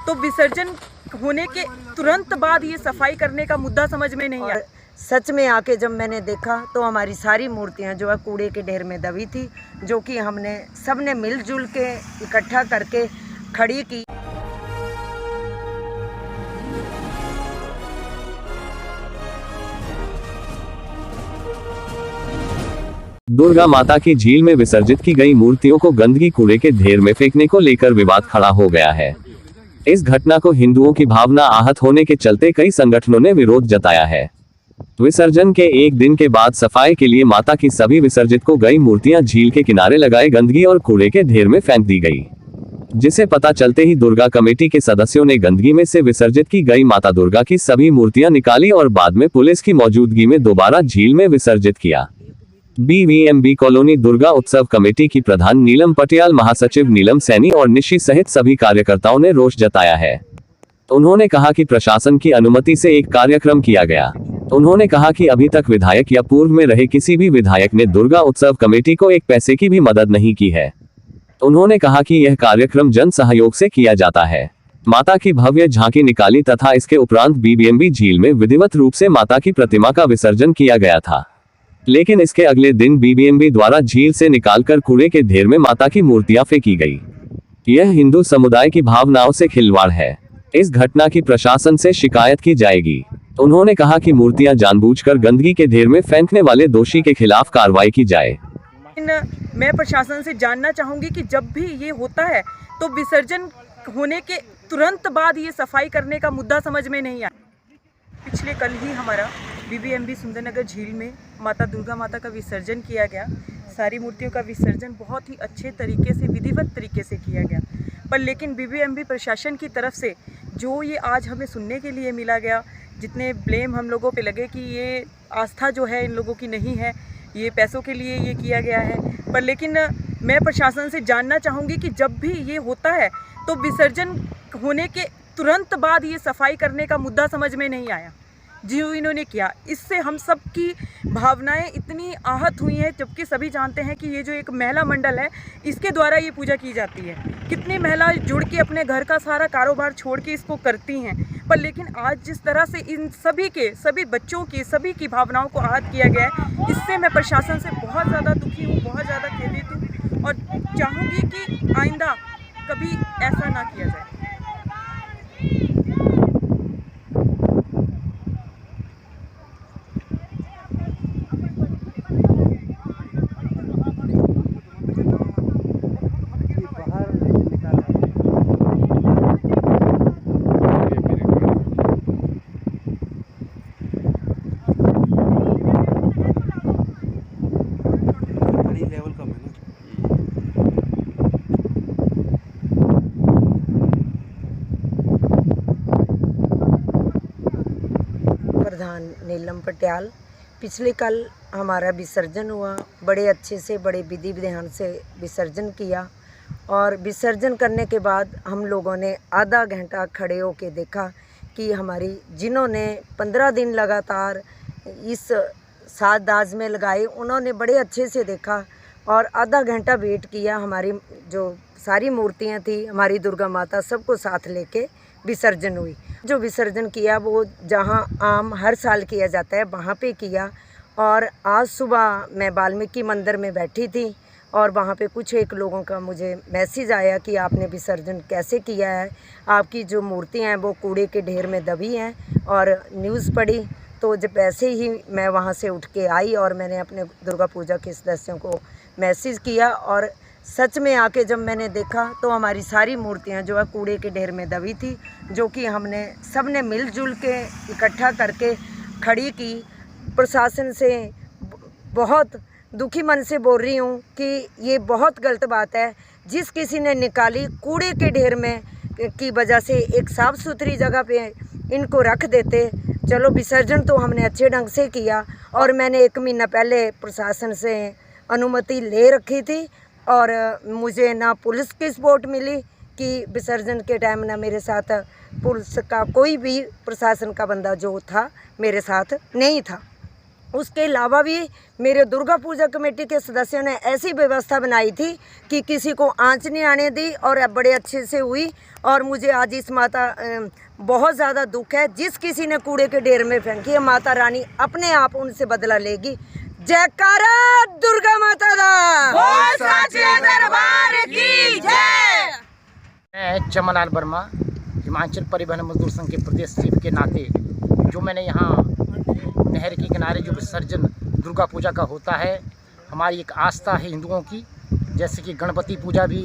तो विसर्जन होने के तुरंत बाद ये सफाई करने का मुद्दा समझ में नहीं आया। सच में आके जब मैंने देखा तो हमारी सारी मूर्तियां जो है कूड़े के ढेर में दबी थी, जो कि हमने सबने मिलजुल के इकट्ठा करके खड़ी की। दुर्गा माता की झील में विसर्जित की गई मूर्तियों को गंदगी कूड़े के ढेर में फेंकने को लेकर विवाद खड़ा हो गया है। इस घटना को हिंदुओं की भावना आहत होने के चलते कई संगठनों ने विरोध जताया है। विसर्जन के एक दिन के बाद सफाई के लिए माता की सभी विसर्जित को गई मूर्तियां झील के किनारे लगाए गंदगी और कूड़े के ढेर में फेंक दी गई, जिसे पता चलते ही दुर्गा कमेटी के सदस्यों ने गंदगी में से विसर्जित की गई माता दुर्गा की सभी मूर्तियां निकाली और बाद में पुलिस की मौजूदगी में दोबारा झील में विसर्जित किया। बीवीएमबी कॉलोनी दुर्गा उत्सव कमेटी की प्रधान नीलम पटियाल, महासचिव नीलम सैनी और निशी सहित सभी कार्यकर्ताओं ने रोष जताया है। उन्होंने कहा कि प्रशासन की अनुमति से एक कार्यक्रम किया गया। उन्होंने कहा कि अभी तक विधायक या पूर्व में रहे किसी भी विधायक ने दुर्गा उत्सव कमेटी को एक पैसे की भी मदद नहीं की है। उन्होंने कहा कि यह कार्यक्रम जन सहयोग से किया जाता है। माता की भव्य झांकी निकाली तथा इसके उपरांत बीबीएमबी झील में विधिवत रूप से माता की प्रतिमा का विसर्जन किया गया था, लेकिन इसके अगले दिन बीबीएमबी द्वारा झील से निकालकर कूड़े के ढेर में माता की मूर्तियां फेंकी गई। यह हिंदू समुदाय की भावनाओं से खिलवाड़ है। इस घटना की प्रशासन से शिकायत की जाएगी। उन्होंने कहा कि मूर्तियां जानबूझकर गंदगी के ढेर में फेंकने वाले दोषी के खिलाफ कार्रवाई की जाए। मैं प्रशासन से जानना चाहूँगी कि जब भी ये होता है तो विसर्जन होने के तुरंत बाद ये सफाई करने का मुद्दा समझ में नहीं आया। पिछले कल ही हमारा बीबीएमबी सुंदरनगर झील में माता दुर्गा माता का विसर्जन किया गया। सारी मूर्तियों का विसर्जन बहुत ही अच्छे तरीके से, विधिवत तरीके से किया गया, पर लेकिन बीबीएमबी प्रशासन की तरफ से जो ये आज हमें सुनने के लिए मिला गया, जितने ब्लेम हम लोगों पे लगे कि ये आस्था जो है इन लोगों की नहीं है, ये पैसों के लिए ये किया गया है, पर लेकिन मैं प्रशासन से जानना चाहूँगी कि जब भी ये होता है तो विसर्जन होने के तुरंत बाद ये सफाई करने का मुद्दा समझ में नहीं आया जो इन्होंने किया। इससे हम सब की भावनाएं इतनी आहत हुई हैं, जबकि सभी जानते हैं कि ये जो एक महिला मंडल है इसके द्वारा ये पूजा की जाती है। कितनी महिला जुड़ के अपने घर का सारा कारोबार छोड़ के इसको करती हैं, पर लेकिन आज जिस तरह से इन सभी बच्चों की, सभी की भावनाओं को आहत किया गया है, इससे मैं प्रशासन से बहुत ज़्यादा दुखी हूँ, बहुत ज़्यादा खेदित हूँ और चाहूँगी कि आइंदा कभी ऐसा ना किया जाए। प्रधान नीलम पटियाल। पिछले कल हमारा विसर्जन हुआ, बड़े अच्छे से, बड़े विधि विधान से विसर्जन किया और विसर्जन करने के बाद हम लोगों ने आधा घंटा खड़े होके देखा कि हमारी जिन्होंने 15 दिन लगातार इस साज दाज में लगाए, उन्होंने बड़े अच्छे से देखा और आधा घंटा वेट किया। हमारी जो सारी मूर्तियां थी, हमारी दुर्गा माता, सबको साथ लेके विसर्जन हुई। जो विसर्जन किया वो जहां आम हर साल किया जाता है वहां पे किया। और आज सुबह मैं वाल्मीकि मंदिर में बैठी थी और वहां पे कुछ एक लोगों का मुझे मैसेज आया कि आपने विसर्जन कैसे किया है, आपकी जो मूर्तियां हैं वो कूड़े के ढेर में दबी हैं। और न्यूज़ पढ़ी तो जब ऐसे ही मैं वहां से उठ के आई और मैंने अपने दुर्गा पूजा के सदस्यों को मैसेज किया और सच में आके जब मैंने देखा तो हमारी सारी मूर्तियां जो है कूड़े के ढेर में दबी थी, जो कि हमने सबने मिलजुल के इकट्ठा करके खड़ी की। प्रशासन से बहुत दुखी मन से बोल रही हूँ कि ये बहुत गलत बात है। जिस किसी ने निकाली कूड़े के ढेर में की वजह से एक साफ़ सुथरी जगह पे इनको रख देते। चलो विसर्जन तो हमने अच्छे ढंग से किया और मैंने 1 महीना पहले प्रशासन से अनुमति ले रखी थी और मुझे ना पुलिस की सपोर्ट मिली कि विसर्जन के टाइम ना मेरे साथ पुलिस का कोई भी प्रशासन का बंदा जो था मेरे साथ नहीं था। उसके अलावा भी मेरे दुर्गा पूजा कमेटी के सदस्यों ने ऐसी व्यवस्था बनाई थी कि किसी को आंच नहीं आने दी और अब बड़े अच्छे से हुई। और मुझे आज इस माता बहुत ज़्यादा दुख है, जिस किसी ने कूड़े के ढेर में फेंकी है, माता रानी अपने आप उनसे बदला लेगी। जयकारा दुर्गा माता दा, बोल साचे दरबार की जय। मैं चमनलाल वर्मा, हिमाचल परिवहन मजदूर संघ के प्रदेश सचिव के नाते, जो मैंने यहाँ नहर के किनारे जो विसर्जन दुर्गा पूजा का होता है, हमारी एक आस्था है हिंदुओं की, जैसे कि गणपति पूजा भी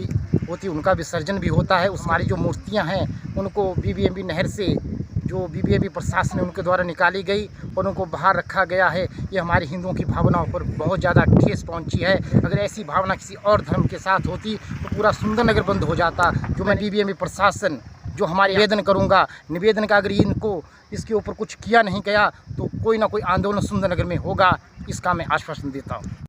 होती है, उनका विसर्जन भी होता है। उस हमारी जो मूर्तियां हैं उनको बीबीएमबी नहर से जो बीबीएमबी प्रशासन है उनके द्वारा निकाली गई और उनको बाहर रखा गया है। ये हमारे हिंदुओं की भावनाओं पर बहुत ज़्यादा ठेस पहुंची है। अगर ऐसी भावना किसी और धर्म के साथ होती तो पूरा सुंदरनगर बंद हो जाता। जो मैं बीबीएमबी प्रशासन जो हमारे निवेदन करूंगा, निवेदन का अगर इनको इसके ऊपर कुछ किया नहीं गया तो कोई ना कोई आंदोलन सुंदरनगर में होगा, इसका मैं आश्वासन देता हूँ।